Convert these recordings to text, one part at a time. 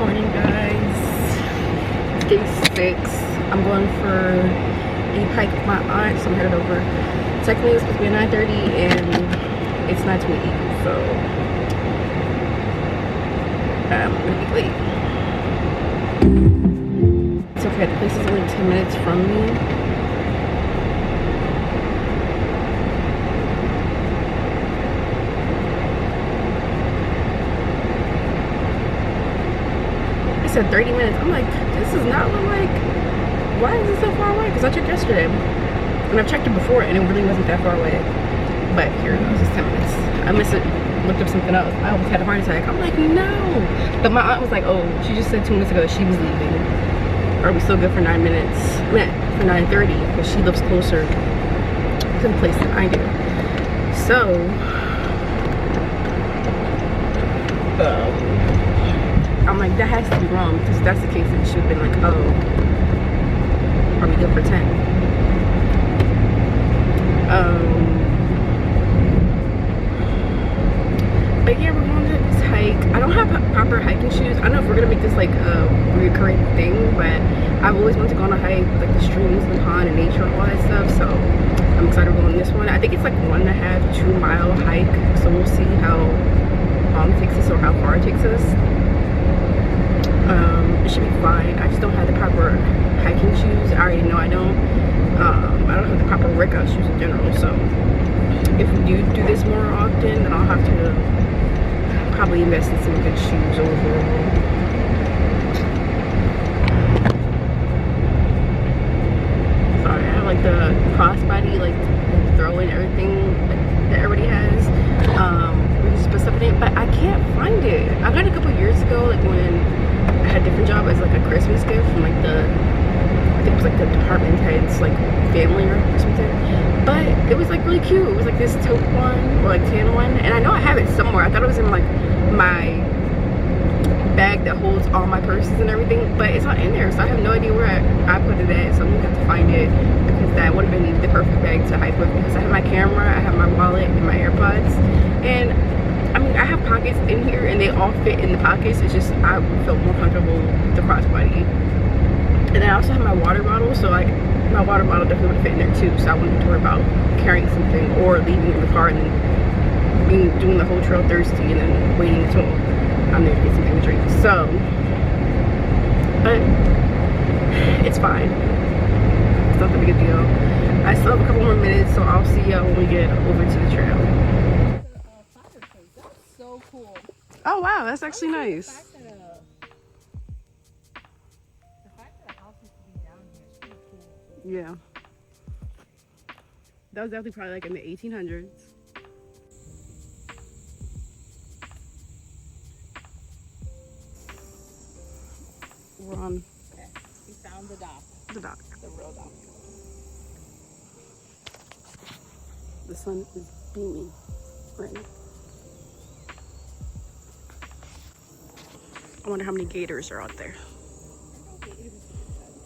morning, guys. It's day 6. I'm going for a hike with my aunt, so I'm headed over. Technically it's supposed to be at 9:30 and it's 9:20, so I'm gonna be late. It's okay, the place is only 10 minutes from me. Said 30 minutes. I'm like, this is not like, why is it so far away? Because I checked yesterday and I've checked it before and it really wasn't that far away. But here it goes, it's 10 minutes. I missed it, looked up something else. I almost had a heart attack. I'm like, no. But my aunt was like, oh, she just said 2 minutes ago she was leaving. Are we still good for 9 minutes? For 9:30, because she lives closer to the place than I do. So I'm like, that has to be wrong, because if that's the case, then she would have been like, oh, are we good for 10? But yeah, we're going to this hike. I don't have proper hiking shoes. I don't know if we're gonna make this like a recurring thing, but I've always wanted to go on a hike with like the streams and pond and nature and all that stuff, so I'm excited we're going on this one. I think it's like 1.5 to 2 mile hike, so we'll see how long it takes us or how far it takes us. It should be fine. I just don't have the proper hiking shoes. I already know I don't. I don't have the proper workout shoes in general, so if we do this more often, then I'll have to probably invest in some good shoes overall. Sorry, I have like the crossbody, like throw in everything that everybody has. We just put stuff in it, but I can't find it. I got it a couple years ago, like when I had a different job as like a Christmas gift from like I think it was like the department head's like family or something. But it was like really cute. It was like this taupe one or like tan one, and I know I have it somewhere. I thought it was in like my bag that holds all my purses and everything, but it's not in there, so I have no idea where I put it at. So I'm gonna have to find it, because that would have been the perfect bag to hike with, because I have my camera, I have my wallet, and my AirPods, and I mean, I have pockets in here and they all fit in the pockets. It's just I felt more comfortable with the crossbody. And then I also have my water bottle, so like my water bottle definitely would fit in there too, so I wouldn't have to worry about carrying something or leaving it in the car and then doing the whole trail thirsty and then waiting until I'm there to get something to drink. So, but it's fine. It's not that big a deal. I still have a couple more minutes, so I'll see y'all when we get over to the trail. So cool. Oh wow, that's actually nice. The fact that the house used to be down here is pretty cool. Yeah. That was definitely probably like in the 1800s. We're on. Okay, we found the dock. The dock. The real dock. The sun is beaming right now. I wonder how many gators are out there.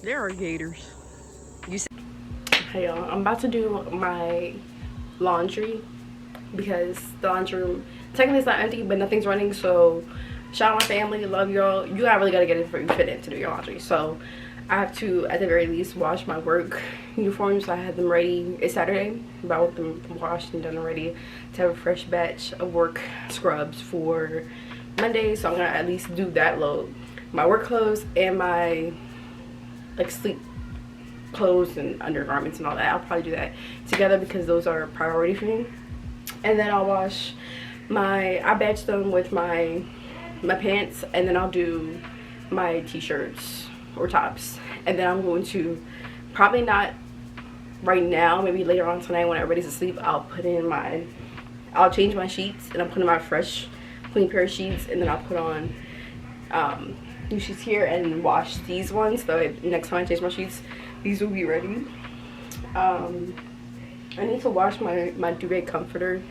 There are gators. You see? Hey y'all, I'm about to do my laundry because the laundry room technically it's not empty, but nothing's running. So shout out my family, love y'all. You really gotta get it before you fit in to do your laundry. So I have to at the very least wash my work uniforms. So I had them ready. It's Saturday, but I want them washed and done already to have a fresh batch of work scrubs for Monday. So I'm gonna at least do that load. My work clothes and my like sleep clothes and undergarments and all that, I'll probably do that together because those are a priority for me. And then I'll wash I batch them with my pants, and then I'll do my t-shirts or tops. And then I'm going to, probably not right now, maybe later on tonight when everybody's asleep, I'll change my sheets, and I'll put in my fresh clean pair of sheets, and then I'll put on new sheets here and wash these ones, so next time I change my sheets these will be ready. I need to wash my duvet comforter.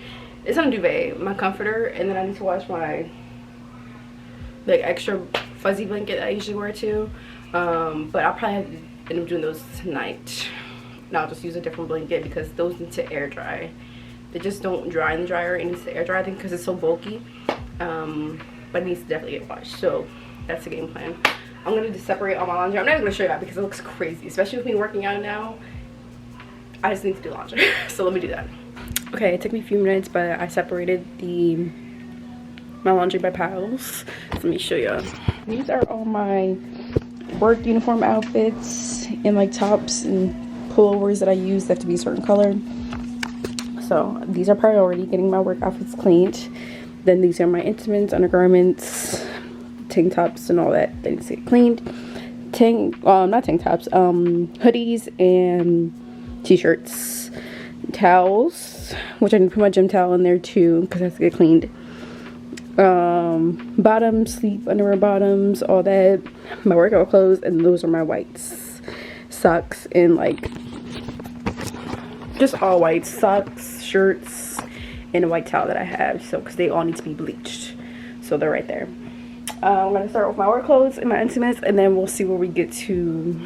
It's not a duvet, my comforter, and then I need to wash my like extra fuzzy blanket that I usually wear too, but I'll probably have to end up doing those tonight, and I'll just use a different blanket because those need to air dry. They just don't dry in the dryer. It needs to air dry, I think, because it's so bulky. But it needs to definitely get washed. So That's the game plan. I'm gonna just separate all my laundry. I'm not even gonna show you that because it looks crazy, especially with me working out now. I just need to do laundry. So let me do that. Okay, it took me a few minutes, but I separated my laundry by piles. So let me show you. These are all my work uniform outfits and like tops and pullovers that I use that have to be a certain color. So these are priority, getting my work outfits cleaned. Then these are my intimates, undergarments, tank tops and all that need to get cleaned. Not tank tops, hoodies and t-shirts, towels, which I can put my gym towel in there too because it has to get cleaned. Bottoms, sleep underwear bottoms, all that, my workout clothes, and those are my whites. Socks and like just all white socks, shirts, and a white towel that I have, so because they all need to be bleached, so they're right there. I'm gonna start with my work clothes and my intimates, and then we'll see where we get to,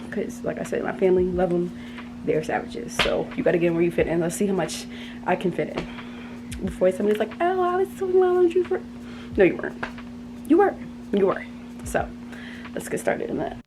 because like I said, my family love them. They're savages, so you gotta get in where you fit in. Let's see how much I can fit in before somebody's like, oh, I was doing my laundry for. No, you weren't. You were. So let's get started in that.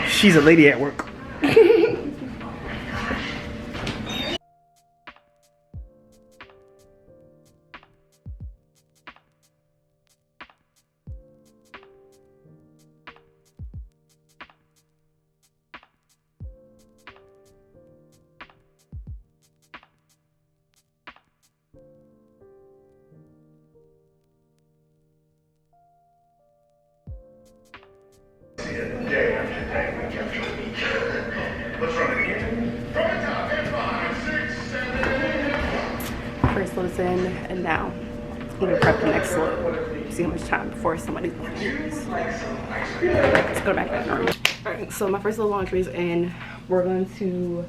She's a lady at work. First load's in, and now I'm gonna prep the next load. See how much time before somebody's going. Let's go back to the room. Alright, so my first load of laundry is in. We're going to,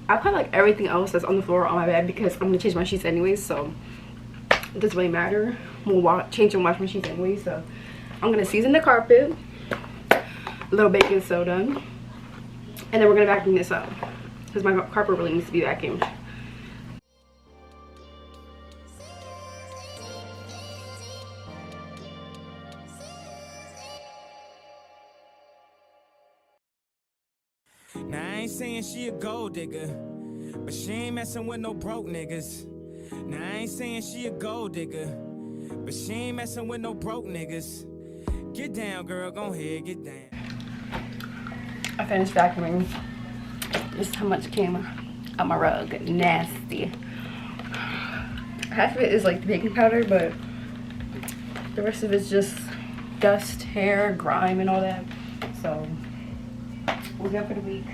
I put like everything else that's on the floor on my bed because I'm gonna change my sheets anyways, so it doesn't really matter. We'll change and wash my sheets anyway, so I'm gonna season the carpet, a little baking soda, and then we're gonna vacuum this up because my carpet really needs to be vacuumed. Now I ain't saying she a gold digger, but she ain't messing with no broke niggas. Now I ain't saying she a gold digger, but she ain't messing with no broke niggas. Get down, girl, go ahead, get down. I finished vacuuming. This is how much came out my rug. Nasty. Half of it is like the baking powder, but the rest of it's just dust, hair, grime, and all that. So we're good for the week.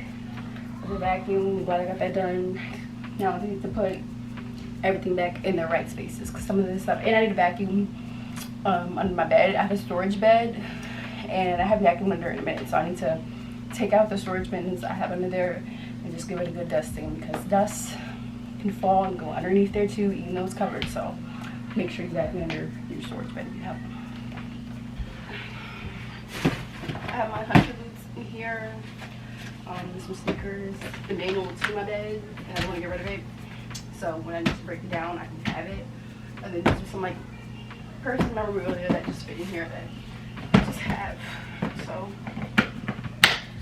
The vacuum, glad I got that done. Now I need to put everything back in the right spaces because some of this stuff, and I need to vacuum under my bed. I have a storage bed and I haven't vacuumed under it in a minute, so I need to take out the storage bins I have under there and just give it a good dusting because dust can fall and go underneath there too, even though it's covered. So make sure you vacuum under your storage bed if you have one. I have my hunter boots in here. Some sneakers, the manual to my bed, and I want to get rid of it. So when I just break it down, I can have it. And then these are some like personal memorabilia that just fit in here that I just have. So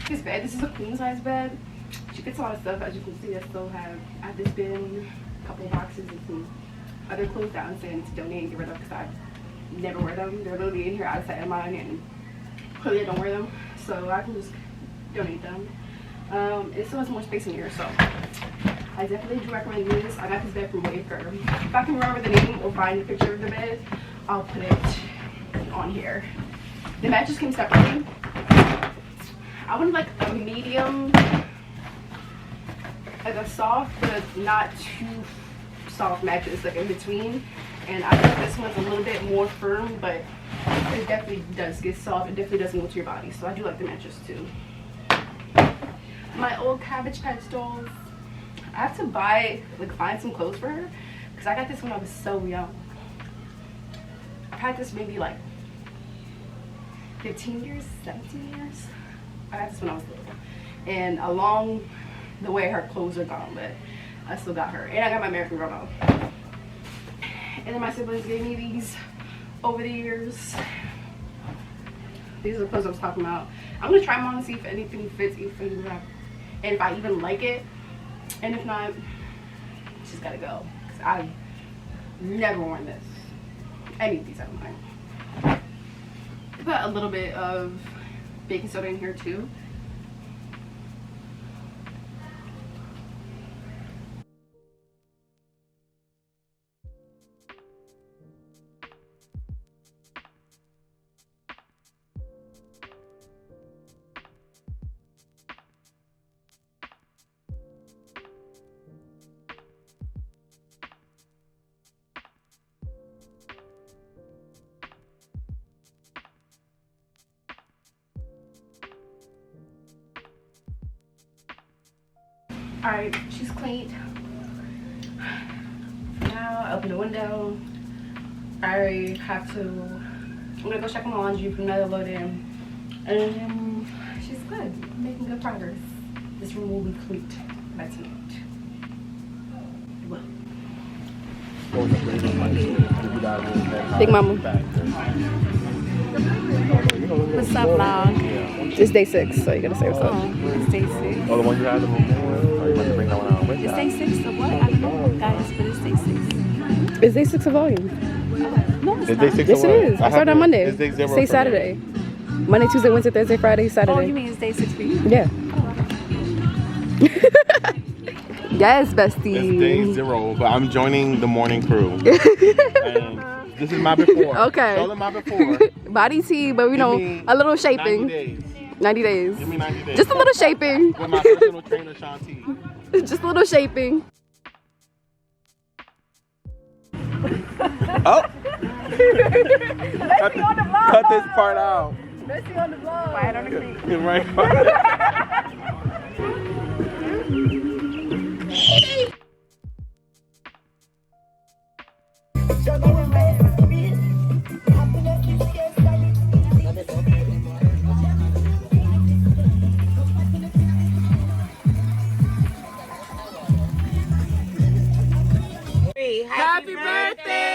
this bed, this is a queen size bed. She fits a lot of stuff. As you can see, I still have this bin, a couple of boxes, and some other clothes that I'm saying to donate and get rid of because I never wear them. They're literally in here out of sight of mine, and clearly I don't wear them. So I can just donate them. It still has more space in here, so I definitely do recommend this. I got this bed from Wayfair. If I can remember the name or find a picture of the bed, I'll put it on here. The mattress came separately. I would like a medium, like a soft but not too soft mattress like in between, and I think this one's a little bit more firm, but it definitely does get soft. It definitely doesn't go to your body, so I do like the mattress too. My old Cabbage Patch dolls, I have to find some clothes for her because I got this when I was so young. I've had this maybe like 15 years, 17 years. I got this when I was little, and along the way her clothes are gone, but I still got her. And I got my American Grandma. And then my siblings gave me these over the years. These are the clothes I was talking about. I'm gonna try them on and see if anything fits, and if I even like it. And if not, she's gotta go. Cause I've never worn this. Any of these I don't mind. Put a little bit of baking soda in here too. Alright, she's cleaned. Now I open the window. I have to, I'm gonna go check on my laundry, put another load in. And she's good, making good progress. This room will be cleaned by tonight. Well. Big mama. What's up, vlog? It's day 6, so you gotta say what's up. It's day 6. Oh, the one you had the or you want to bring that one out with It's day 6 of what? I don't know, guys, but it's day 6. It's day 6 of volume. No, it's It's not. day 6 Yes, it is. I started on Monday. It's day 0. Stay Saturday. Monday, Tuesday, Wednesday, Thursday, Friday, Saturday. Oh, you mean it's day 6 for you? Yeah. Yes, It's bestie. day 0, but I'm joining the morning crew. And this is my before. Okay. Show them my before. Body tea, but you know, me a little 90 shaping. days. 90 days. Give me 90 days. Just a little shaping. With my personal trainer, Shanti. Just a little shaping. Oh! cut this part out. Messy on the vlog. Right on the creek. Right. Happy birthday!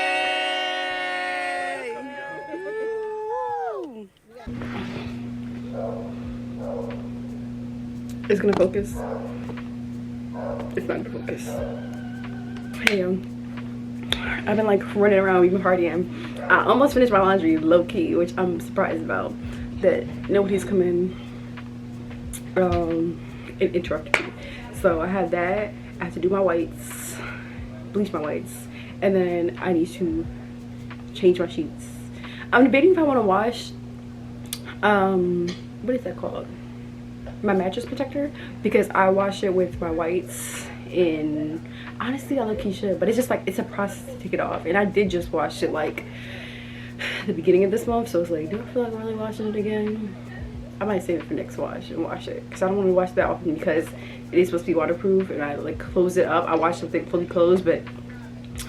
It's gonna focus. It's not gonna focus. Hey, I've been like running around, even partying. I almost finished my laundry low key, which I'm surprised about. That nobody's come in and interrupted me. So I have that. I have to do my whites, bleach my whites, and then I need to change my sheets. I'm debating if I want to wash what is that called, my mattress protector, because I wash it with my whites, and honestly I low-key should, but it's just like it's a process to take it off, and I did just wash it like the beginning of this month, so it's like, do I feel like really washing it again? I might save it for next wash and wash it, because I don't want to wash that often because it is supposed to be waterproof, and I like close it up. I wash something fully closed, but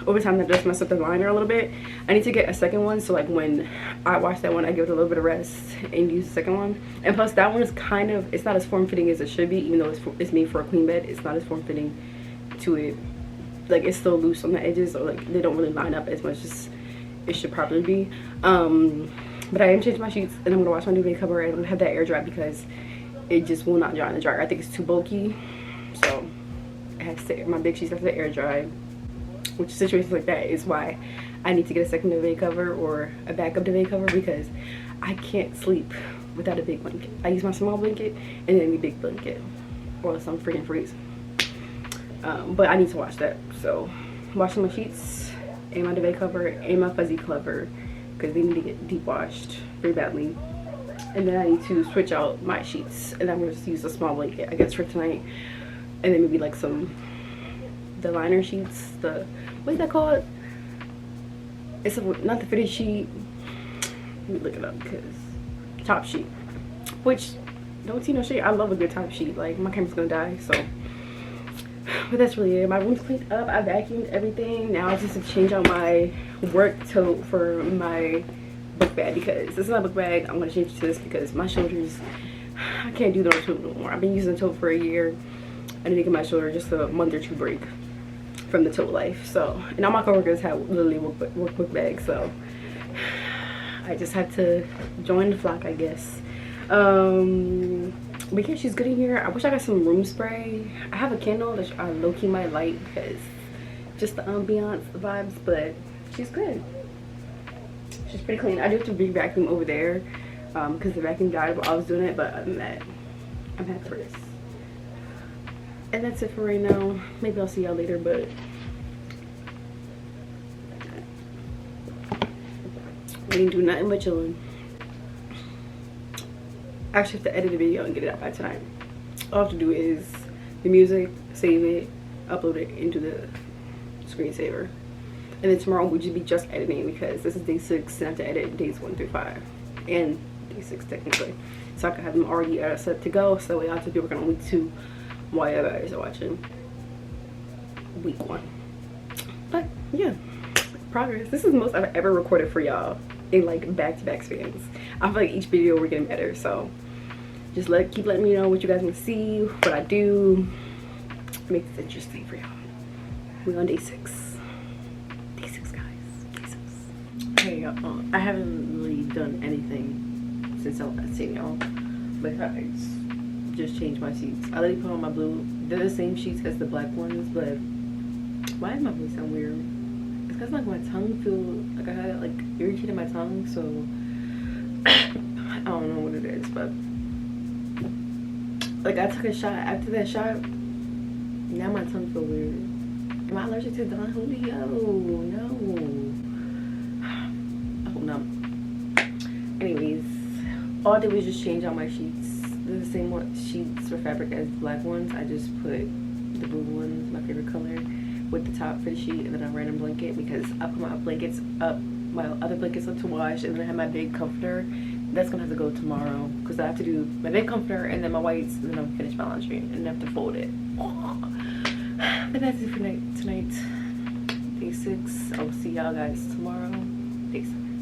over time that does mess up the liner a little bit. I need to get a second one, so like when I wash that one, I give it a little bit of rest and use the second one. And plus that one is kind of, it's not as form-fitting as it should be, even though it's made for a queen bed. It's not as form-fitting to it, like it's still loose on the edges, or like they don't really line up as much as it should probably be. But I am changing my sheets, and I'm gonna wash my duvet cover, and I'm gonna have that air dry because it just will not dry in the dryer. I think it's too bulky, so I have to, my big sheets have to air dry. Which situations like that is why I need to get a second duvet cover or a backup duvet cover, because I can't sleep without a big blanket. I use my small blanket and then the big blanket, or else I'm freaking freezing. But I need to wash that, so washing my sheets and my duvet cover and my fuzzy cover, because they need to get deep washed very badly. And then I need to switch out my sheets, and I'm going to use a small blanket I guess for tonight, and then maybe like the liner sheets, the what's that called? It's not the fitted sheet. Let me look it up because top sheet. Which, don't see no shade. I love a good top sheet. Like, my camera's gonna die, so. But that's really it. My room's cleaned up. I vacuumed everything. Now I just have to change out my work tote for my book bag, because this is my book bag. I'm gonna change it to this because my shoulders, I can't do those tote no more. I've been using the tote for a year. I need to give my shoulder just a month or two break from the tote life. So, and all my coworkers have literally workbook bags, so I just had to join the flock, I guess. But yeah, she's good in here. I wish I got some room spray. I have a candle that I low-key might light because just the ambiance, the vibes, but she's good. She's pretty clean. I do have to re-vacuum over there because the vacuum died while I was doing it, but other than that, I'm happy for this. And that's it for right now. Maybe I'll see y'all later, but we didn't do nothing but chilling. I actually have to edit a video and get it out by tonight. All I have to do is the music, save it, upload it into the screensaver. And then tomorrow we just be just editing because this is day 6 and I have to edit days 1 through 5. And day 6 technically. So I can have them already set to go, so that way I have to be working on week 2 while you guys are watching week 1. But yeah, progress. This is the most I've ever recorded for y'all in like back-to-back spans. I feel like each video we're getting better, so just keep letting me know what you guys want to see, what I do. Make this interesting for y'all. We're on day 6. Day 6, guys. Day 6. Hey y'all, I haven't really done anything since I've seen y'all, but I just changed my sheets. I literally put on my blue. They're the same sheets as the black ones, but why does my voice sound weird? It's because like my tongue feel like I had like irritated my tongue, so I don't know what it is, but like I took a shot. After that shot, now my tongue feel weird. Am I allergic to Don Julio? No. Oh no. Anyways, all I did was just change out my sheets. They're the same sheets for fabric as the black ones. I just put the blue ones, my favorite color, with the top for the sheet, and then a random blanket because I put my blankets up, my other blankets up to wash, and then I have my big comforter. That's gonna have to go tomorrow because I have to do my big comforter and then my whites, and then I'm finish my laundry and I have to fold it. Oh. But that's it for tonight. Day 6. I'll see y'all guys tomorrow. Day 7.